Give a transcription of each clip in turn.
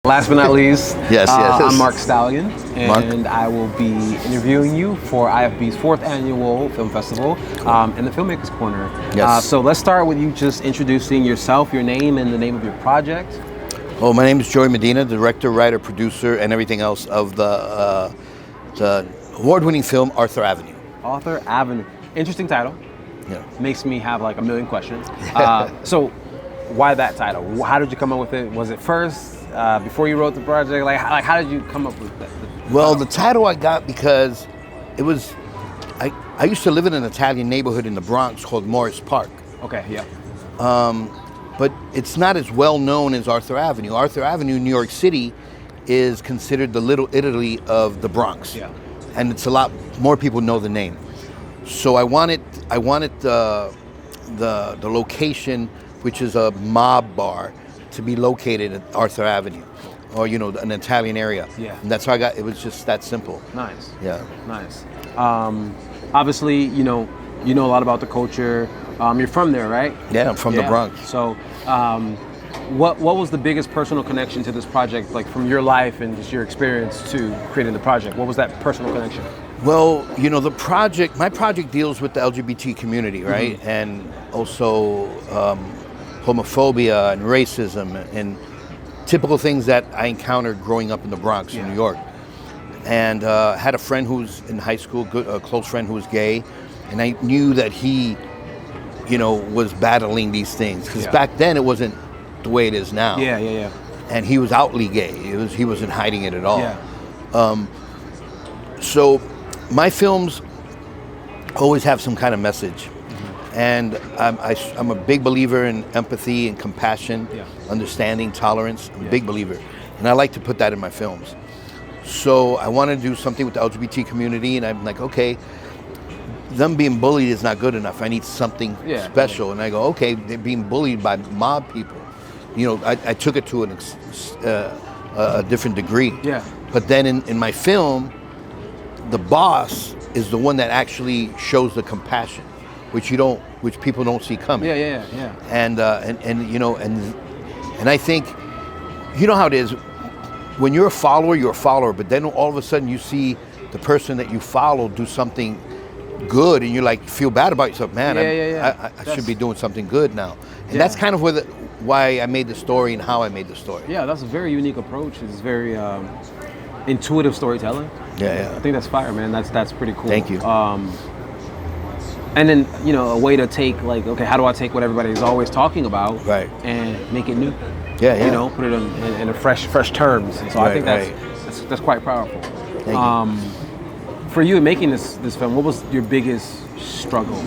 Last but not least, yes. I'm Marc Stallion, Marc. and I will be interviewing you for I.F.B's 4th annual film festival in the Filmmaker's Corner. Yes. So let's start with you just introducing yourself, your name, and the name of your project. Oh, my name is Joey Medina, director, writer, producer, and everything else of the award-winning film Arthur Avenue. Arthur Avenue. Interesting title. Yeah. Makes me have like a million questions. So why that title? How did you come up with it? Was it first? Before you wrote the project, like how did you come up with that? Well, the title I got because it was, I used to live in an Italian neighborhood in the Bronx called Morris Park. Okay, yeah. But it's not as well known as Arthur Avenue. Arthur Avenue, New York City, is considered the Little Italy of the Bronx. Yeah. And it's a lot more people know the name. So I wanted the location, which is a mob bar, to be located at Arthur Avenue, or an Italian area. Yeah. And that's how it was just that simple. Nice. Yeah. Nice. Obviously, you know a lot about the culture. You're from there, right? Yeah, I'm from the Bronx. So, what was the biggest personal connection to this project, like from your life and just your experience to creating the project? What was that personal connection? Well, my project deals with the LGBT community, right? Mm-hmm. And also homophobia and racism and typical things that I encountered growing up in the Bronx in New York. And had a friend who was in high school, a close friend who was gay, and I knew that he, was battling these things. Because back then it wasn't the way it is now. Yeah. And he was outly gay. He wasn't hiding it at all. Yeah. So my films always have some kind of message. And I'm a big believer in empathy and compassion, understanding, tolerance. I'm a big believer. And I like to put that in my films. So I want to do something with the LGBT community, and I'm like, okay, them being bullied is not good enough. I need something special. And I go, okay, they're being bullied by mob people. I took it to a different degree. Yeah. But then in my film, the boss is the one that actually shows the compassion, which people don't see coming. Yeah. And I think, how it is, when you're a follower, but then all of a sudden you see the person that you follow do something good, and you feel bad about yourself. Man, I should be doing something good now. And that's kind of why I made the story and how I made the story. Yeah, that's a very unique approach. It's very intuitive storytelling. Yeah. I think that's fire, man. That's pretty cool. Thank you. And then, a way to take, how do I take what everybody's always talking about and make it new? Yeah. Put it in a fresh terms. And so I think that's quite powerful. Thank you. For you in making this film, what was your biggest struggle?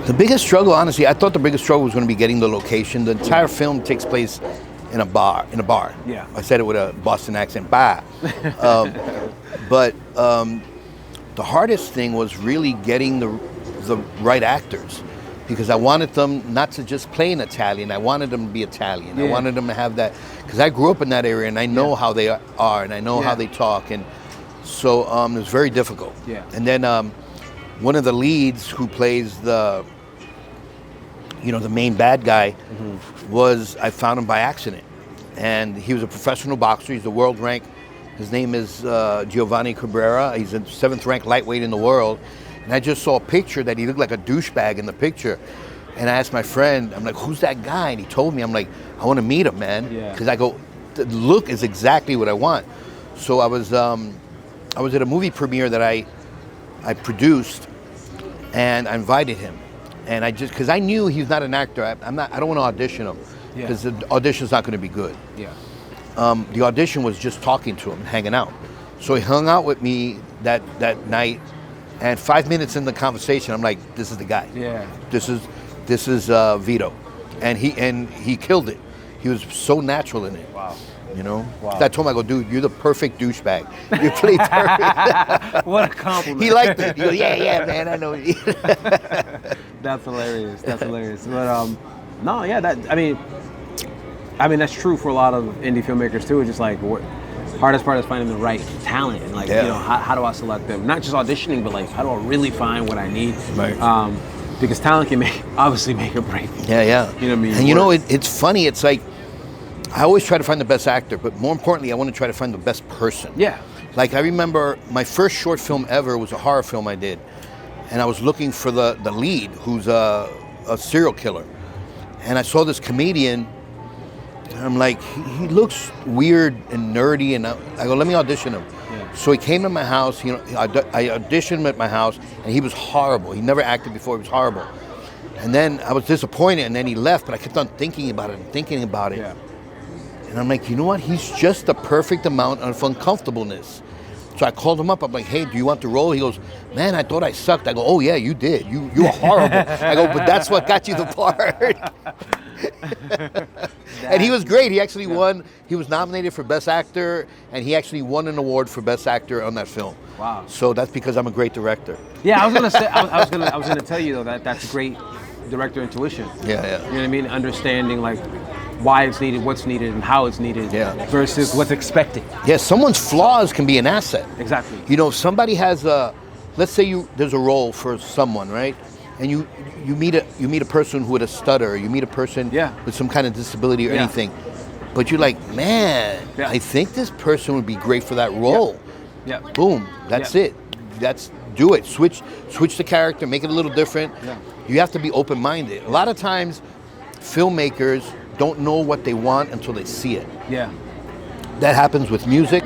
The biggest struggle, honestly, I thought the biggest struggle was going to be getting the location. The entire film takes place in a bar. Yeah. I said it with a Boston accent, bar. But the hardest thing was really getting the right actors, because I wanted them not to just play in Italian. I wanted them to be Italian. Yeah. I wanted them to have that, because I grew up in that area and I know how they are and I know how they talk, and so it was very difficult. Yeah. And then one of the leads who plays the main bad guy I found him by accident, and he was a professional boxer. He's the world rank. His name is Giovanni Cabrera. He's a 7th ranked lightweight in the world. And I just saw a picture that he looked like a douchebag in the picture. And I asked my friend, I'm like, who's that guy? And he told me, I'm like, I want to meet him, man. Because I go, the look is exactly what I want. So I was at a movie premiere that I produced, and I invited him. And because I knew he's not an actor. I don't want to audition him, because the audition's not going to be good. Yeah. The audition was just talking to him and hanging out. So he hung out with me that night. And 5 minutes in the conversation, I'm like, this is the guy. Yeah. This is Vito. And he killed it. He was so natural in it. Wow. Wow. I told him, I go, dude, you're the perfect douchebag. You play perfect. What a compliment. He liked it. He goes, yeah, man, I know. That's hilarious. But I mean that's true for a lot of indie filmmakers too. It's just hardest part is finding the right talent, and how do I select them? Not just auditioning, but how do I really find what I need? Right. Because talent can obviously make or break. Yeah. You know what I mean? And it's funny. It's like I always try to find the best actor, but more importantly, I want to try to find the best person. Yeah. Like I remember my first short film ever was a horror film I did, and I was looking for the lead, who's a serial killer, and I saw this comedian. And I'm like, he looks weird and nerdy, and I go, let me audition him. Yeah. So he came to my house. You know, I auditioned him at my house, and he was horrible. He never acted before. He was horrible. And then I was disappointed, and then he left. But I kept on thinking about it and thinking about it. Yeah. And I'm like, you know what? He's just the perfect amount of uncomfortableness. So I called him up. I'm like, hey, do you want the role? He goes, man, I thought I sucked. I go, oh yeah, you did. You were horrible. I go, but that's what got you the part. And he was great. He actually won. He was nominated for Best Actor, and he actually won an award for Best Actor on that film. Wow. So that's because I'm a great director. Yeah, I was gonna say. I was gonna tell you though that's great director intuition. Yeah, yeah. You know what I mean? Understanding like why it's needed, what's needed, and how it's needed, versus what's expected. Yeah, someone's flaws can be an asset. Exactly. You know, if somebody has let's say there's a role for someone, right? And you meet a person with a stutter, you meet a person with some kind of disability or anything, but you're like, man, I think this person would be great for that role. Yeah. Boom, that's it. Do it. Switch the character, make it a little different. Yeah. You have to be open-minded. A lot of times, filmmakers don't know what they want until they see it. Yeah. That happens with music.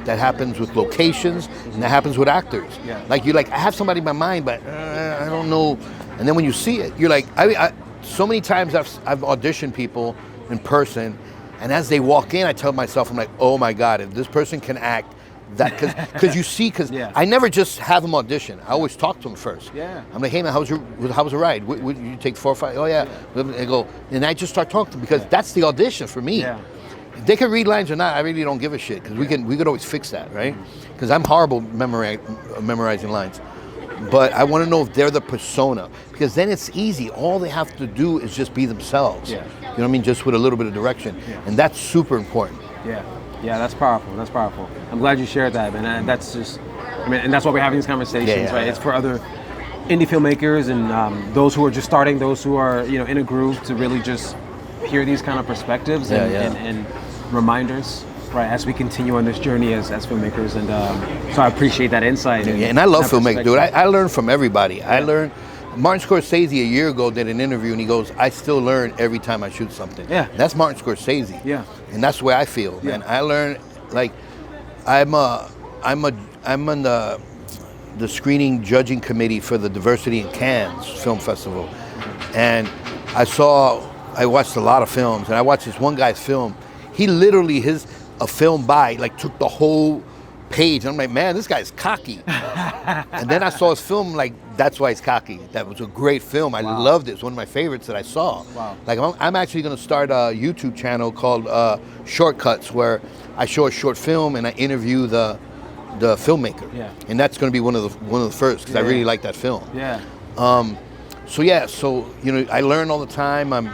That happens with locations, and that happens with actors. Yeah. Like you're like, I have somebody in my mind, but I don't know. And then when you see it, you're like, I so many times I've auditioned people in person, and as they walk in, I tell myself, I'm like, oh my God, if this person can act, that because you see, I never just have them audition. I always talk to them first. Yeah. I'm like, hey man, how was the ride? You take 4 or 5? Oh yeah. I go, and I just start talking to them because that's the audition for me. Yeah. If they can read lines or not, I really don't give a shit because we could always fix that, right? Because I'm horrible memorizing lines. But I want to know if they're the persona, because then it's easy. All they have to do is just be themselves. Yeah. You know what I mean? Just with a little bit of direction. Yeah. And that's super important. Yeah. Yeah, that's powerful. That's powerful. I'm glad you shared that, man. And that's just, I mean, and that's why we're having these conversations, right? It's for other indie filmmakers and those who are just starting, those who are, you know, in a groove to really just hear these kind of perspectives and reminders, right, as we continue on this journey as filmmakers. And so I appreciate that insight. And I love filmmaking, dude. I learn from everybody. Yeah. I learn. Martin Scorsese a year ago did an interview, and he goes, I still learn every time I shoot something. Yeah. And that's Martin Scorsese. Yeah. And that's the way I feel, man. I learn, like, I'm on the screening judging committee for the Diversity in Cannes Film Festival. And I watched a lot of films, and I watched this one guy's film. He literally, a film by, like, took the whole page. And I'm like, man, this guy's cocky. And then I saw his film, like, that's why he's cocky. That was a great film. I loved it. It's one of my favorites that I saw. Wow. Like, I'm actually going to start a YouTube channel called Shortcuts, where I show a short film and I interview the filmmaker. Yeah. And that's going to be one of the first, because I really like that film. Yeah. So you know, I learn all the time.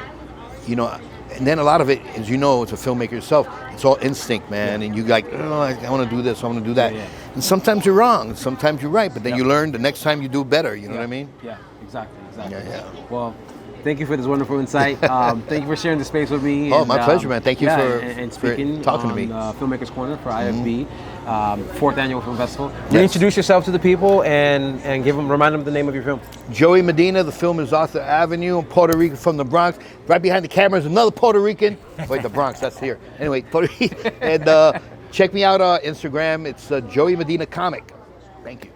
You know, and then a lot of it, as you know, as a filmmaker yourself, it's all instinct, man. Yeah. And you're like, oh, I want to do this, I want to do that. Yeah. And sometimes you're wrong, and sometimes you're right, but then you learn the next time you do better, you know what I mean? Yeah, exactly. Yeah. Well, thank you for this wonderful insight. Thank you for sharing the space with me. Oh, my pleasure, man. Thank you for speaking talking to me. Filmmakers Corner for I.F.B. 4th Annual Film Festival. Can you introduce yourself to the people and remind them the name of your film? Joey Medina. The film is Arthur Avenue. I'm Puerto Rican from the Bronx. Right behind the camera is another Puerto Rican. Wait, the Bronx, that's here. Anyway, Puerto Rican. And check me out on Instagram. It's Joey Medina Comic. Thank you.